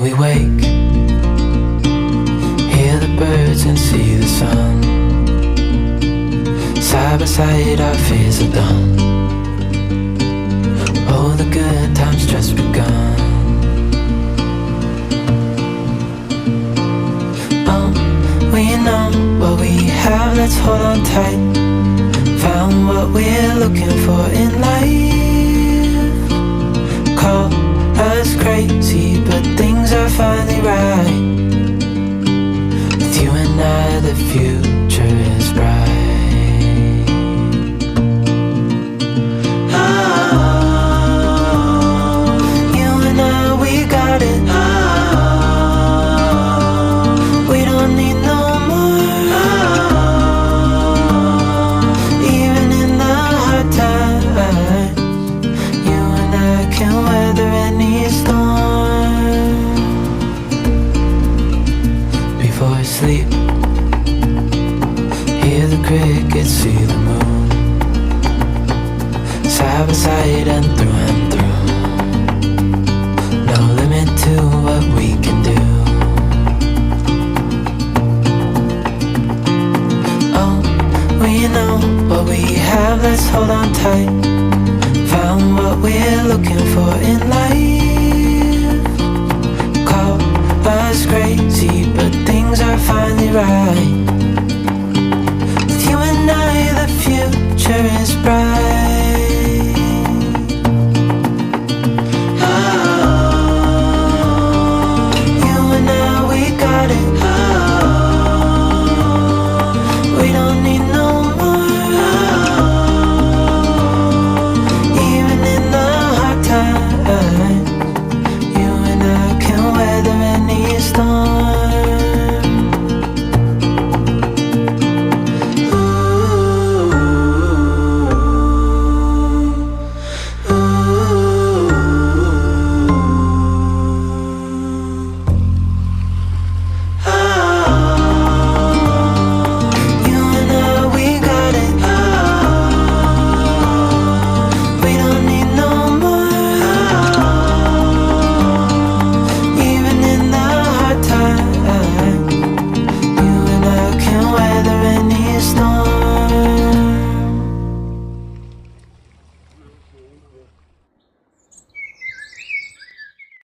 we wake, hear the birds and see the sun. Side by side our fears are done. Oh, the good times just begun. Oh, we know what we have, let's hold on tight. Found what we're looking for in life. Call us crazy, but things are finally right. With you and I, the future is bright. Sleep, hear the crickets, see the moon. Side by side and through. No limit to what we can do. Oh, we know what we have, let's hold on tight. Found what we're looking for in life. Call us crazy, but things are finally right. With you and I, the future is bright. Oh, you and I, we got it. Oh, we don't need no more. Oh, even in the hard times, you and I can weather any storm.